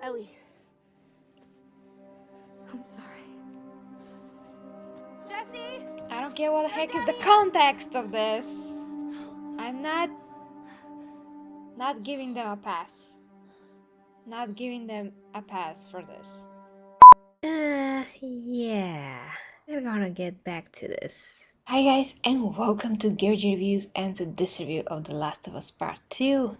Ellie. I'm sorry. Jesse! I don't care what the heck is the context of this. I'm not giving them a pass. Not giving them a pass for this. Yeah. We're gonna get back to this. Hi guys, and welcome to Georgie Reviews and to this review of The Last of Us Part 2.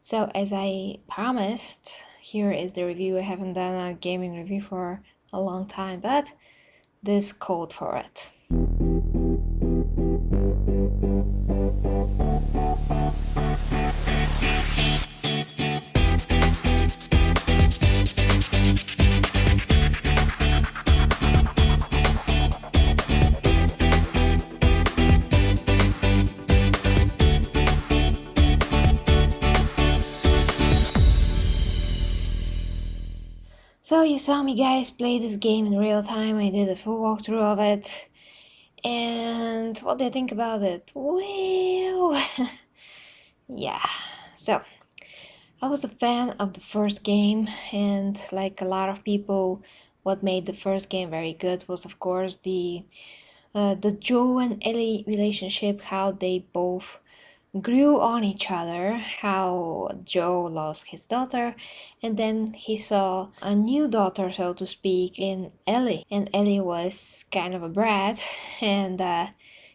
So as I promised, here is the review. I haven't done a gaming review for a long time, but this called for it. So you saw me guys play this game in real time. I did a full walkthrough of it. And what do you think about it? Well, yeah. So I was a fan of the first game, and like a lot of people, what made the first game very good was of course the Joe and Ellie relationship, how they both grew on each other, how Joe lost his daughter, and then he saw a new daughter, so to speak, in Ellie. And Ellie was kind of a brat, and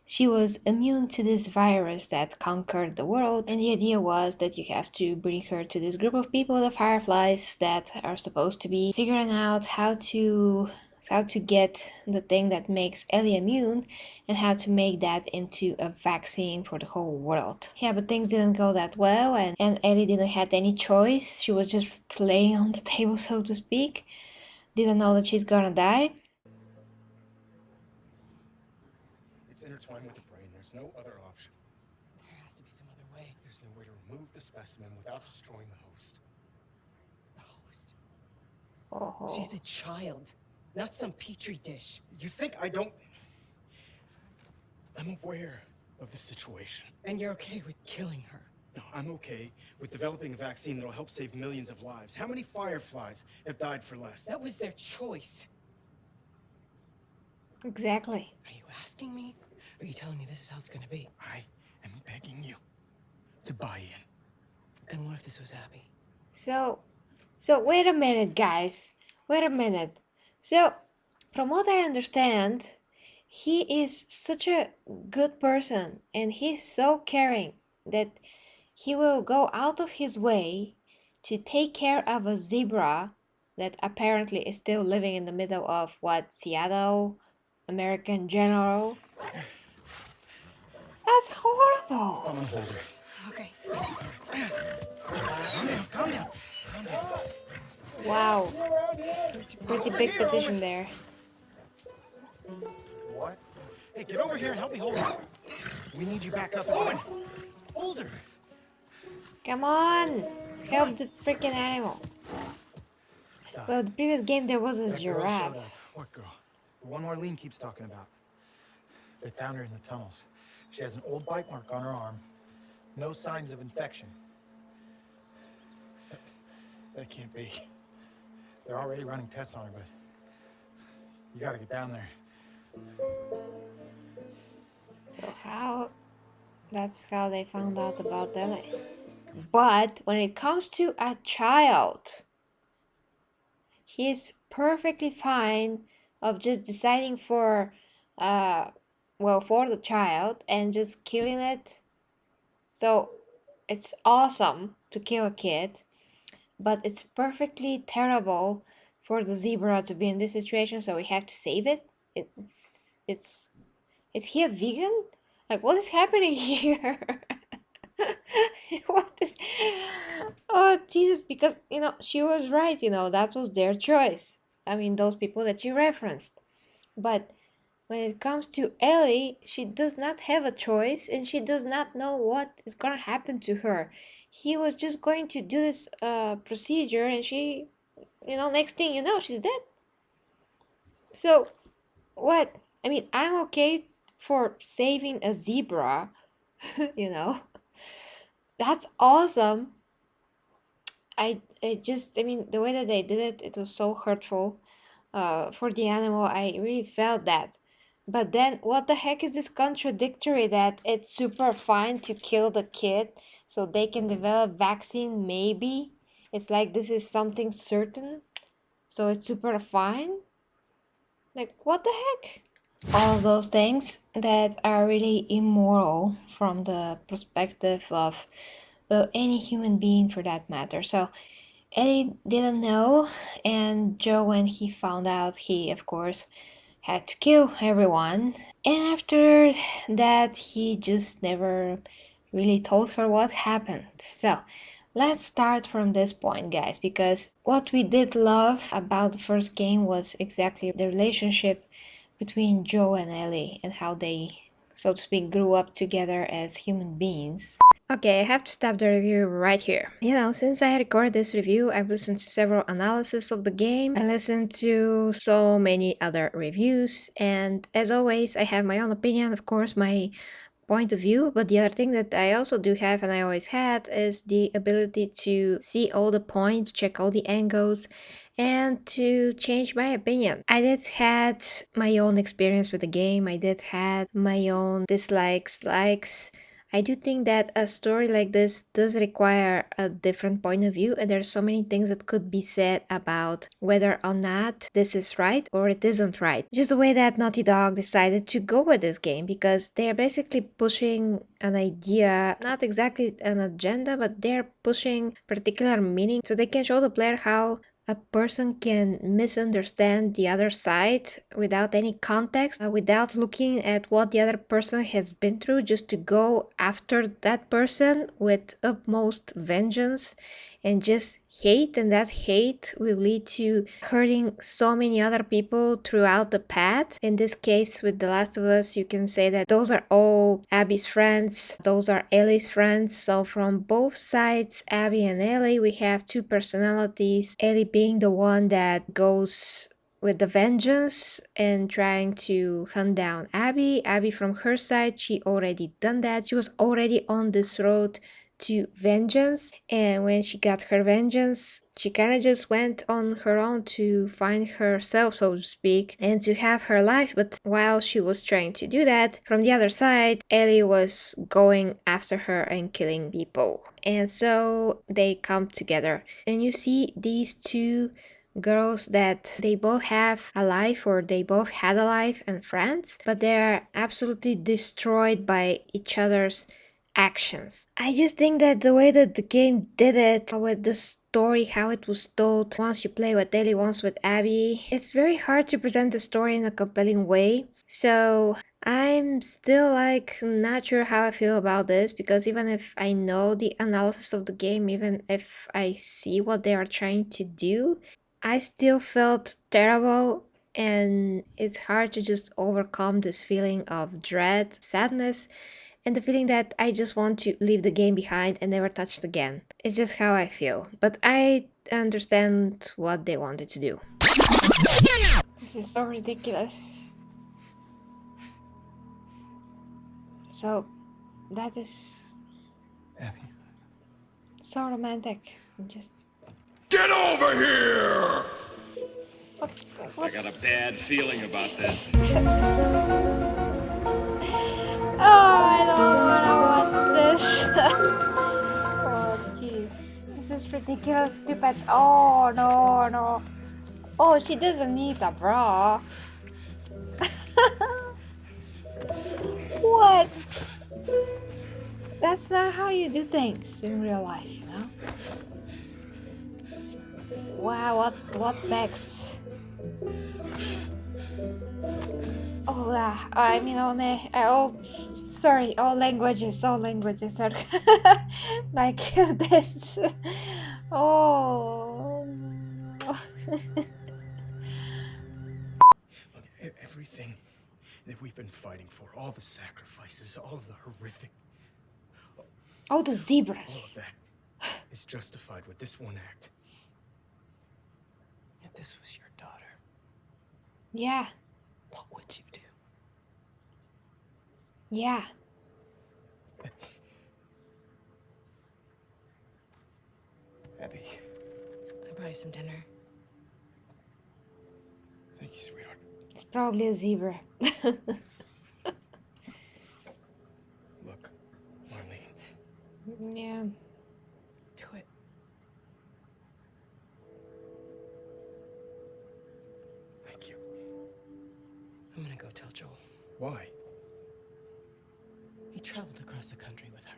she was immune to this virus that conquered the world. And the idea was that you have to bring her to this group of people, the Fireflies, that are supposed to be figuring out how to get the thing that makes Ellie immune and how to make that into a vaccine for the whole world. Yeah, but things didn't go that well, and Ellie didn't have any choice. She was just laying on the table, so to speak. Didn't know that she's gonna die. It's intertwined with the brain. There's no other option. There has to be some other way. There's no way to remove the specimen without destroying the host. The host. Oh. She's a child, not some petri dish. You think I don't... I'm aware of the situation. And you're okay with killing her? No, I'm okay with developing a vaccine that'll help save millions of lives. How many Fireflies have died for less? That was their choice. Exactly. Are you asking me? Or are you telling me this is how it's gonna be? I am begging you to buy in. And what if this was Abby? So wait a minute, guys. Wait a minute. So, from what I understand, he is such a good person and he's so caring that he will go out of his way to take care of a zebra that apparently is still living in the middle of what, Seattle, American General. That's horrible. I'm gonna hold her. Okay. Calm down. Wow. It's a pretty big petition there. What? Hey, get over here and help me hold her. We need you back up. Owen! Hold her. Come on! Help the freaking animal. Well, the previous game there was a That girl giraffe. showed up. What girl? The one Marlene keeps talking about. They found her in the tunnels. She has an old bite mark on her arm. No signs of infection. That can't be. They're already running tests on her, but you gotta get down there. So that's how they found out about Ellie. But when it comes to a child, he is perfectly fine of just deciding for the child and just killing it. So it's awesome to kill a kid, but it's perfectly terrible for the zebra to be in this situation, so we have to save it. Is he a vegan? Like, what is happening here? What is... Oh, Jesus, because, she was right, that was their choice. I mean, those people that you referenced. But when it comes to Ellie, she does not have a choice, and she does not know what is gonna happen to her. He was just going to do this procedure, and she, next thing you know, she's dead. So, what? I mean, I'm okay for saving a zebra, That's awesome. I mean, the way that they did it, it was so hurtful. For the animal, I really felt that. But then, what the heck is this contradictory that it's super fine to kill the kid so they can develop vaccine? Maybe it's like this is something certain, so it's super fine. Like, what the heck? All of those things that are really immoral from the perspective of any human being for that matter. So Ellie didn't know, and Joe, when he found out, he of course had to kill everyone. And after that, he just never really told her what happened. So let's start from this point, guys, because what we did love about the first game was exactly the relationship between Joe and Ellie and how they, so to speak, grew up together as human beings. Okay, I have to stop the review right here. You know, since I recorded this review, I've listened to several analyses of the game. I listened to so many other reviews, and as always, I have my own opinion, of course, my point of view. But the other thing that I also do have, and I always had, is the ability to see all the points, check all the angles, and to change my opinion. I did had my own experience with the game. I did had my own dislikes, likes. I do think that a story like this does require a different point of view, and there's so many things that could be said about whether or not this is right or it isn't right. Just the way that Naughty Dog decided to go with this game, because they're basically pushing an idea, not exactly an agenda, but they're pushing particular meaning so they can show the player how a person can misunderstand the other side without any context, without looking at what the other person has been through, just to go after that person with utmost vengeance and just hate, and that hate will lead to hurting so many other people throughout the path. In this case, with The Last of Us, you can say that those are all Abby's friends, those are Ellie's friends. So from both sides, Abby and Ellie, we have two personalities. Ellie being the one that goes with the vengeance and trying to hunt down Abby. Abby from her side, she already done that. She was already on this road to vengeance, and when she got her vengeance, she kind of just went on her own to find herself, so to speak, and to have her life. But while she was trying to do that, from the other side, Ellie was going after her and killing people, and so they come together, and you see these two girls that they both have a life, or they both had a life and friends, but they're absolutely destroyed by each other's actions. I just think that the way that the game did it, with the story, how it was told, once you play with Ellie, once with Abby, it's very hard to present the story in a compelling way. So I'm still like not sure how I feel about this, because even if I know the analysis of the game, even if I see what they are trying to do, I still felt terrible, and it's hard to just overcome this feeling of dread, sadness, and the feeling that I just want to leave the game behind and never touch it again. It's just how I feel. But I understand what they wanted to do. This is so ridiculous. So, that is Abby. so romantic. Just. Get over here! What, I what? got a bad feeling about this. Oh, I don't wanna watch this. Oh, jeez. This is ridiculous, stupid. Oh, no, no. Oh, she doesn't need a bra. What? That's not how you do things in real life, you know? Wow, what Bex? Oh, I mean, sorry, all languages are like this. Oh. Look, everything that we've been fighting for, all the sacrifices, all of the horrific, Oh, the all of zebras. that is justified with this one act. If this was your daughter, Yeah, what would you do? yeah. Abby, I buy you some dinner. Thank you, sweetheart. It's probably a zebra. Look, Marlene. Yeah. Do it. Thank you. I'm gonna go tell Joel. Why? He traveled across the country with her.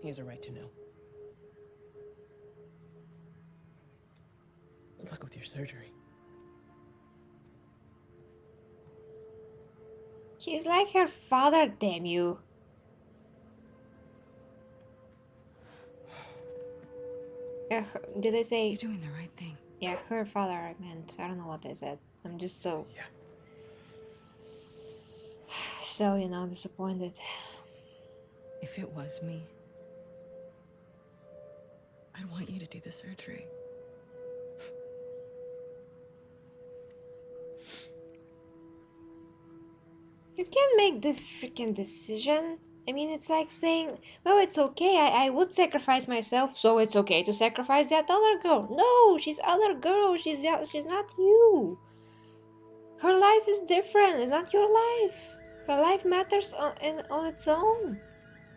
He has a right to know. Good luck with your surgery. He's like her father, damn you. Did I say? You're doing the right thing. Yeah, her father, I meant. I don't know what I said. I'm just so, Yeah. disappointed. If it was me, I'd want you to do the surgery. You can't make this freaking decision. I mean, it's like saying, well, it's okay, I would sacrifice myself, so it's okay to sacrifice that other girl. No, she's other girl, she's not you. Her life is different, it's not your life. Her life matters on its own.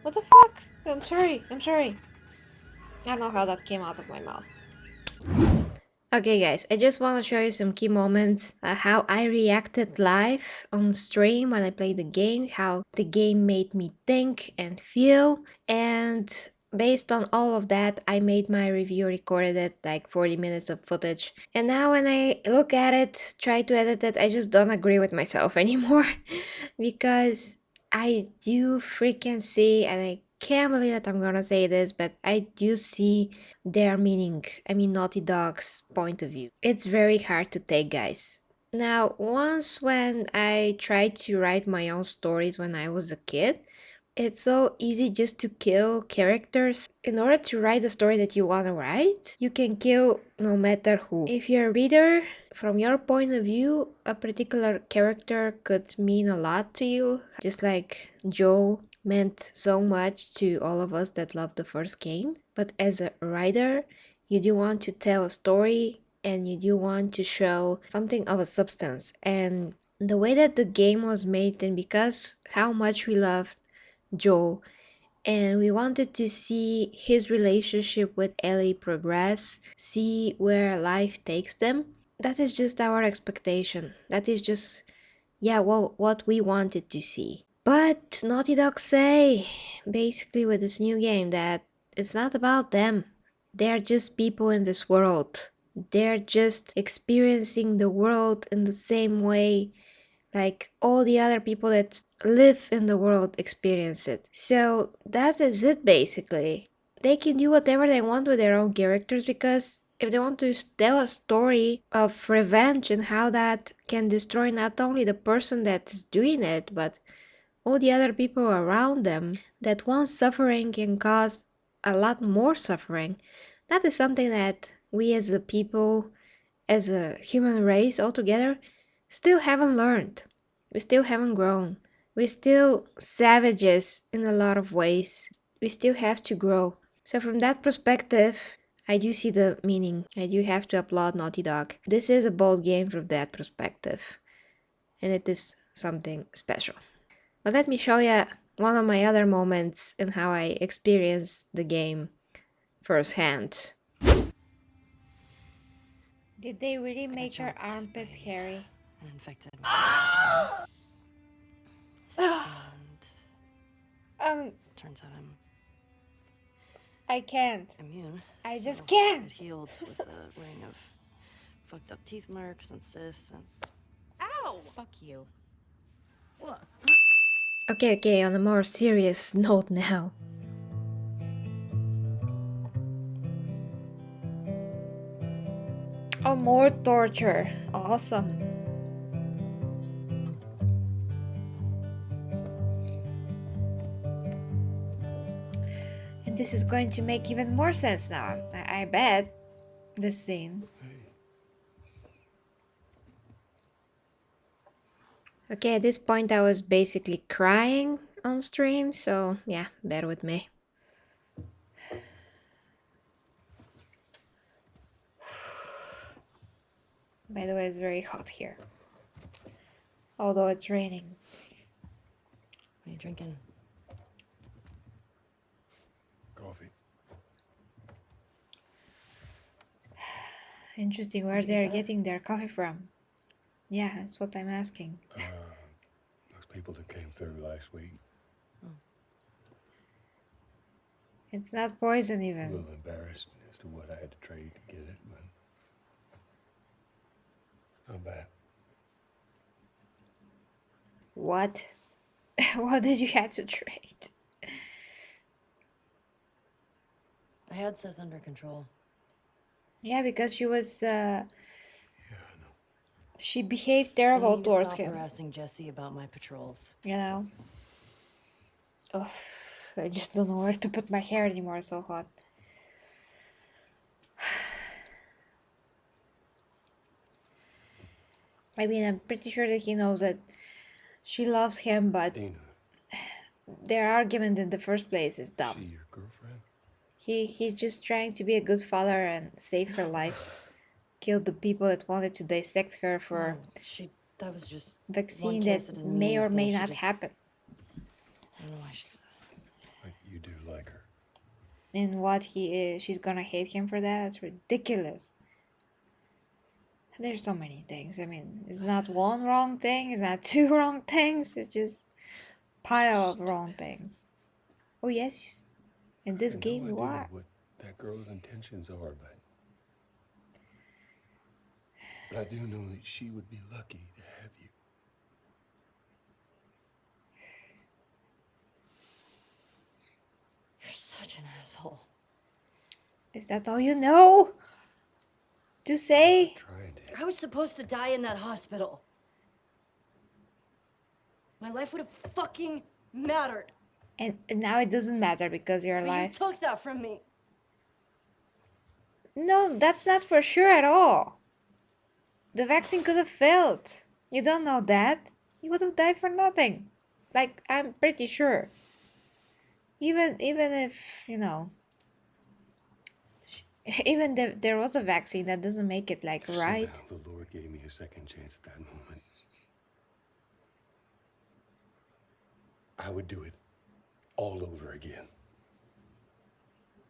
What the fuck? I'm sorry. I don't know how that came out of my mouth. Okay guys, I just want to show you some key moments, how I reacted live on stream when I played the game, how the game made me think and feel, and based on all of that, I made my review, recorded it, like 40 minutes of footage, and now when I look at it, try to edit it, I just don't agree with myself anymore, because I do freaking see, and I can't believe that I'm gonna say this, but I do see their meaning, I mean Naughty Dog's point of view. It's very hard to take, guys. Now, once when I tried to write my own stories when I was a kid, it's so easy just to kill characters. In order to write the story that you want to write, you can kill no matter who. If you're a reader, from your point of view, a particular character could mean a lot to you, just like Joe meant so much to all of us that loved the first game. But as a writer, you do want to tell a story and you do want to show something of a substance. And the way that the game was made, and because how much we loved Joe and we wanted to see his relationship with Ellie progress, see where life takes them, that is just our expectation. That is just, yeah, well, what we wanted to see. But Naughty Dog say, basically with this new game, that it's not about them. They're just people in this world. They're just experiencing the world in the same way like all the other people that live in the world experience it. So that is it basically. They can do whatever they want with their own characters, because if they want to tell a story of revenge and how that can destroy not only the person that is doing it, but all the other people around them, that one suffering can cause a lot more suffering, that is something that we as a people, as a human race altogether, still haven't learned. We still haven't grown. We're still savages in a lot of ways. We still have to grow. So from that perspective, I do see the meaning. I do have to applaud Naughty Dog. This is a bold game from that perspective. And it is something special. But let me show you one of my other moments and how I experienced the game firsthand. Did they really make her armpits hairy? An infected and turns out I'm I can't. immune. I just so can't. It healed with a ring of fucked up teeth marks and cysts and... Ow! Fuck you. Okay, on a more serious note now. Oh, more torture. Awesome. And this is going to make even more sense now. I bet. This scene. Okay, at this point I was basically crying on stream, so yeah, bear with me. By the way, it's very hot here. Although it's raining. What are you drinking? Coffee. Interesting where Where'd you they're get that? getting their coffee from. Yeah, that's what I'm asking. Those people that came through last week. It's not poison A even. little embarrassed as to what I had to trade to get it, but it's not bad. What? What did you have to trade? I had Seth under control. Yeah, because she was, Yeah, I know. she behaved I terrible need to towards stop him, harassing Jesse about my patrols. you know? Ugh, I just don't know where to put my hair anymore, it's so hot. I mean, I'm pretty sure that he knows that she loves him, but Dina, their argument in the first place is she dumb. your girlfriend? He's just trying to be a good father and save her life. Kill the people that wanted to dissect her for That was just vaccine one case. It that doesn't may mean or anything. may She not just- happen. I don't know why she. Like you do like her. And what she's gonna hate him for that? That's ridiculous. There's so many things. I mean, it's not one wrong thing, it's not two wrong things, it's just pile of wrong things. Oh yes, in this I have game no you idea are. what that girl's intentions are, but I do know that she would be lucky to have you. You're such an asshole. Is that all you know to say? Trying to. I was supposed to die in that hospital. My life would have fucking mattered. And now it doesn't matter because you're But alive. you took that from me. No, that's not for sure at all. The vaccine could have failed. You don't know that. You would have died for nothing. Like, I'm pretty sure. Even if, you know, even if there was a vaccine, that doesn't make it like right. Somehow the Lord gave me a second chance at that moment. I would do it all over again.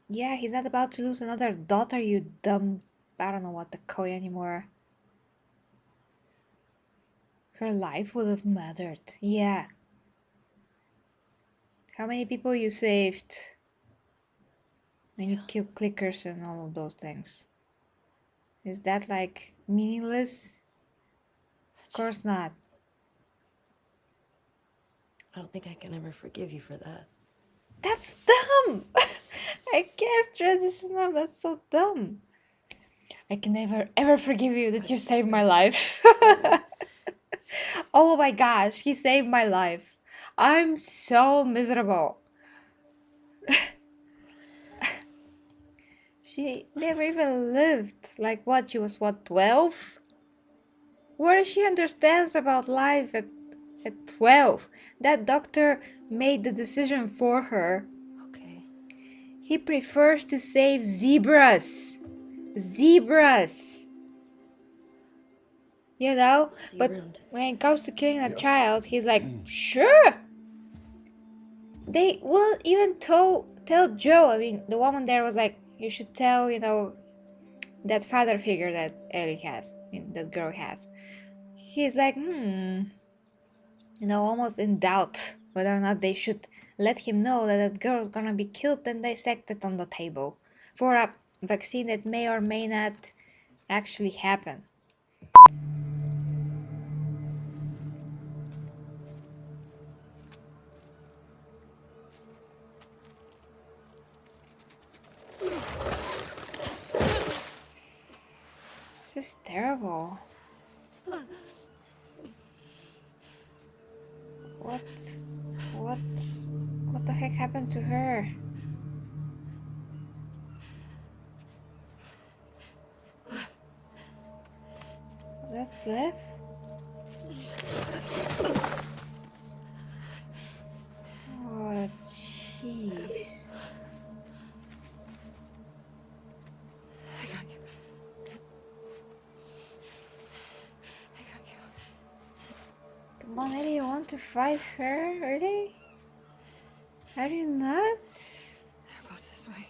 Yeah, he's not about to lose another daughter, you dumb, I don't know what to call you anymore. Her life would have mattered. Yeah. How many people you saved? And you killed clickers and all of those things. Is that like meaningless? Of course not. I don't think I can ever forgive you for that. That's dumb! I can't stress this enough. That's so dumb. I can never ever forgive you that you saved my life. Oh my gosh, he saved my life. I'm so miserable. She never even lived. Like what? She was what, 12? What does she understands about life at 12? That doctor made the decision for her. Okay. He prefers to save zebras. Zebras. You know? See you But around. when it comes to killing a child, he's like, sure. They will even tell Joe. I mean, the woman there was like, you should tell, you know, that father figure that Ellie has, that girl has. He's like, you know, almost in doubt whether or not they should let him know that that girl's gonna be killed and dissected on the table for a vaccine that may or may not actually happen. This is terrible. What the heck happened to her? That's Liv? Oh, jeez. I got you. Come on, Ellie, you want to fight her? Really? Are you nuts? They're both this way.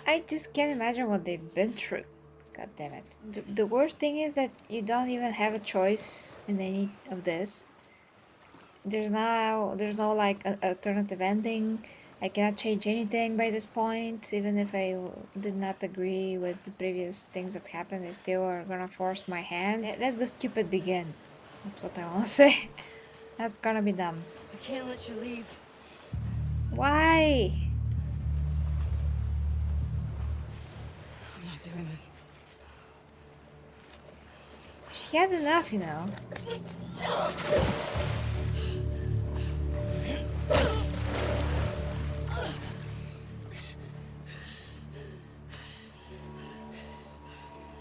I just can't imagine what they've been through. God damn it. The worst thing is that you don't even have a choice in any of this. There's no like alternative ending. I cannot change anything by this point, even if I did not agree with the previous things that happened. I still are gonna force my hand. That's the stupid begin. That's what I want to say. That's gonna be dumb. I can't let you leave. Why? I'm not doing this. She had enough, you know.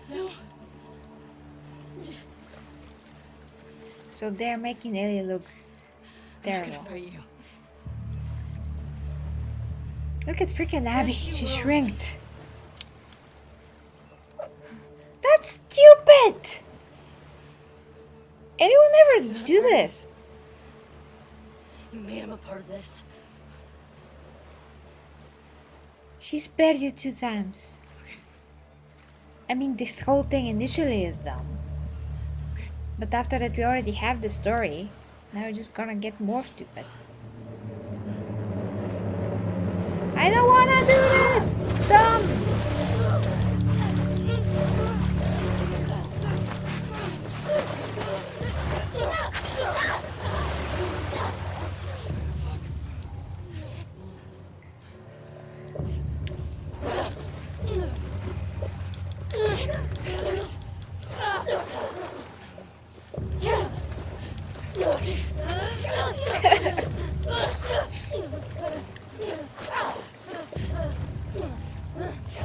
No. So they're making Ellie look terrible. For you. Look at freaking Abby. She shrinked. That's stupid! Anyone never do this. You made him a part of this. She spared you 2 times. I mean, this whole thing initially is dumb. But after that, we already have the story. Now we're just gonna get more stupid. I don't wanna do this! It's dumb!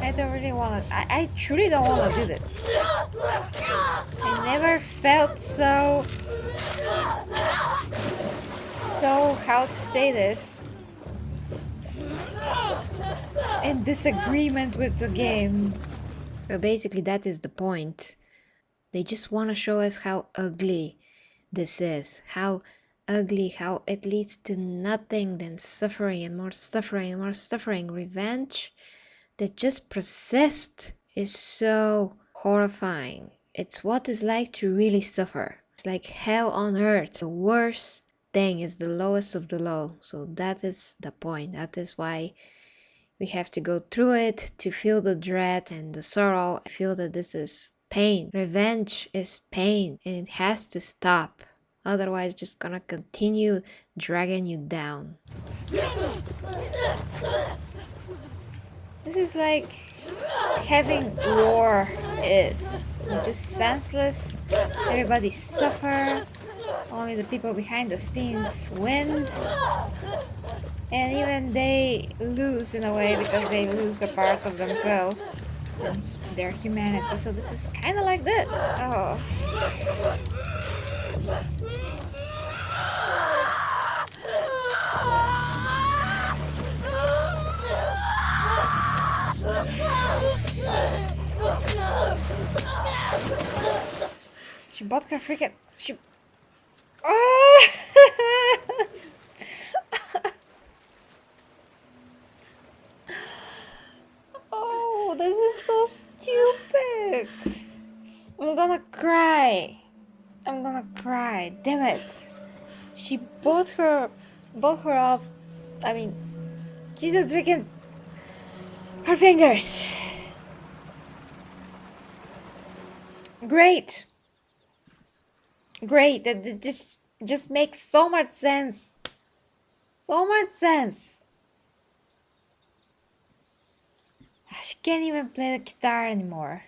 I don't really wanna. I truly don't wanna do this. I never felt so. How to say this? In disagreement with the game. But basically, that is the point. They just want to show us how ugly this is. How ugly, how it leads to nothing than suffering and more suffering and more suffering. Revenge that just persists is so horrifying. It's what it's like to really suffer. It's like hell on earth. The worst thing is the lowest of the low. So that is the point. That is why we have to go through it to feel the dread and the sorrow. I feel that this is pain. Revenge is pain and it has to stop. Otherwise, it's just gonna continue dragging you down. This is like having war is. You're just senseless. Everybody suffer. Only the people behind the scenes win. And even they lose in a way because they lose a part of themselves and their humanity. So this is kind of like this. Oh. She bought her freaking. She. Oh! Oh, this is so stupid. I'm gonna cry. I'm gonna cry. Damn it. She bought her up. I mean, Jesus freaking. Her fingers. Great. Great. That just makes so much sense. So much sense. She can't even play the guitar anymore.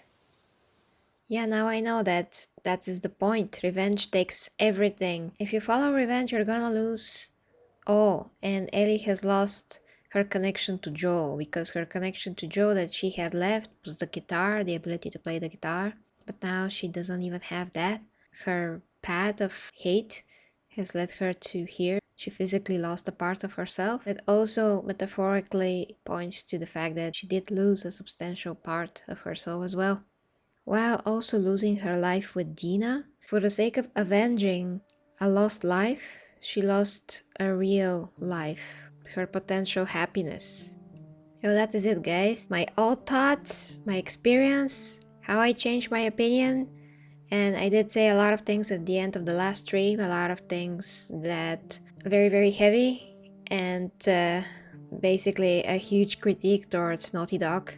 Yeah, now I know that is the point. Revenge takes everything. If you follow revenge, you're gonna lose all. And Ellie has lost her connection to Joe, because her connection to Joe that she had left was the guitar, the ability to play the guitar. But now she doesn't even have that. Her path of hate has led her to here. She physically lost a part of herself. It also metaphorically points to the fact that she did lose a substantial part of her soul as well. while also losing her life with Dina. For the sake of avenging a lost life, she lost a real life, her potential happiness. So that is it, guys. My old thoughts, my experience, how I changed my opinion. And I did say a lot of things at the end of the last stream, a lot of things that are very, very heavy, and basically a huge critique towards Naughty Dog,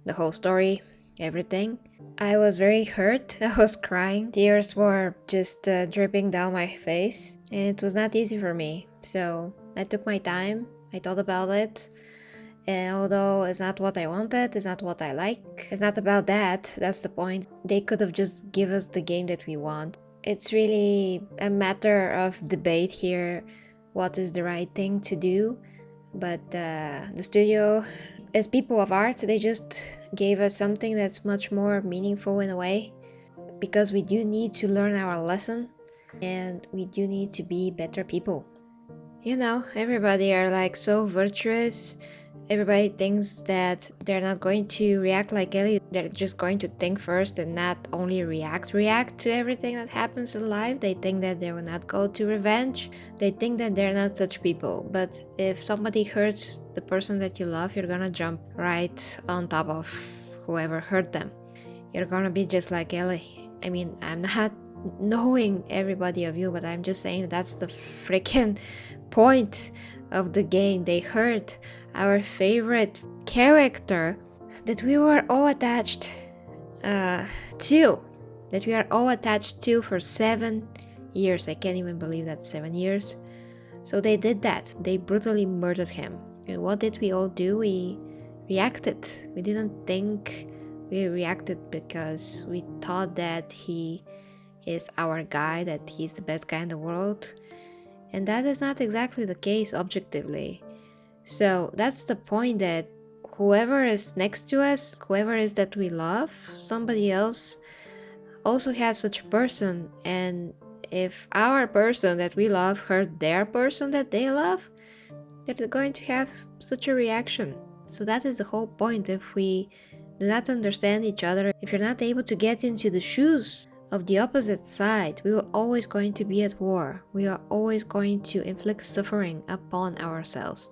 the whole story, everything. I was very hurt, I was crying, tears were just dripping down my face, and it was not easy for me. So I took my time, I thought about it. And although it's not what I wanted, it's not what I like, it's not about that, that's the point. They could have just give us the game that we want. It's really a matter of debate here, what is the right thing to do. But the studio, as people of art, they just gave us something that's much more meaningful in a way. Because we do need to learn our lesson, and we do need to be better people. You know, everybody are like so virtuous. Everybody thinks that they're not going to react like Ellie, they're just going to think first and not only react to everything that happens in life. They think that they will not go to revenge. They think that they're not such people. But if somebody hurts the person that you love, you're gonna jump right on top of whoever hurt them. You're gonna be just like Ellie. I mean, I'm not knowing everybody of you, but I'm just saying that's the freaking point of the game. They hurt our favorite character that we were all attached to, that we are all attached to for 7 years. I can't even believe that's 7 years. So they did that. They brutally murdered him. And what did we all do? We reacted. We didn't think. We reacted because we thought that he is our guy, that he's the best guy in the world. And that is not exactly the case objectively. So that's the point, that whoever is next to us, whoever is that we love, somebody else also has such a person. And if our person that we love hurt their person that they love, they're going to have such a reaction. So that is the whole point. If we do not understand each other, if you're not able to get into the shoes of the opposite side, we are always going to be at war. We are always going to inflict suffering upon ourselves.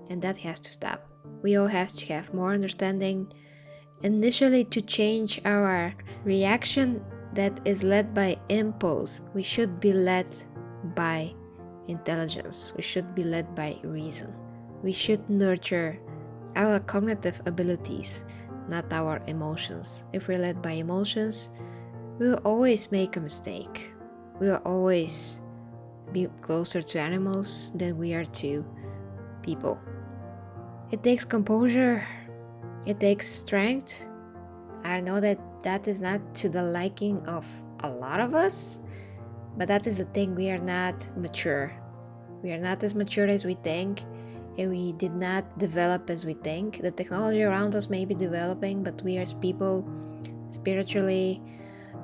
And that has to stop. We all have to have more understanding, initially to change our reaction that is led by impulse. We should be led by intelligence. We should be led by reason. We should nurture our cognitive abilities, not our emotions. If we're led by emotions, we will always make a mistake. We will always be closer to animals than we are to people. It takes composure, it takes strength. I know that that is not to the liking of a lot of us, but that is the thing. We are not mature. We are not as mature as we think, and we did not develop as we think. The technology around us may be developing, but we as people, spiritually,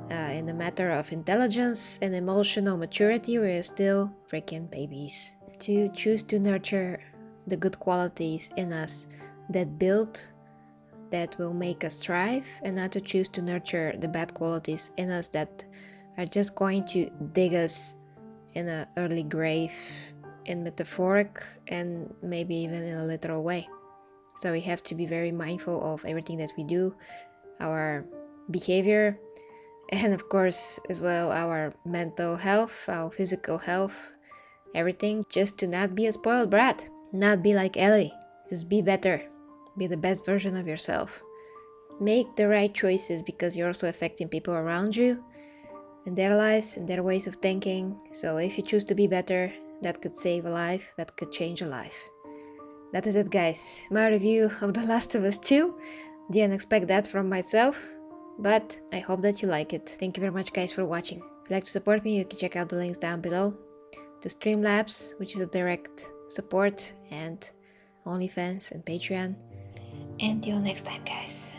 in the matter of intelligence and emotional maturity, we are still freaking babies. To choose to nurture the good qualities in us that build, that will make us thrive, and not to choose to nurture the bad qualities in us that are just going to dig us in an early grave, in metaphoric and maybe even in a literal way. So we have to be very mindful of everything that we do, our behavior, and of course as well our mental health, our physical health, everything, just to not be a spoiled brat. Not be like Ellie. Just be better. Be the best version of yourself. Make the right choices, because you're also affecting people around you and their lives and their ways of thinking. So if you choose to be better, that could save a life, that could change a life. That is it, guys. My review of The Last of Us 2. Didn't expect that from myself, but I hope that you like it. Thank you very much, guys, for watching. If you'd like to support me, you can check out the links down below to Streamlabs, which is a direct support, and OnlyFans and Patreon. Until next time, guys.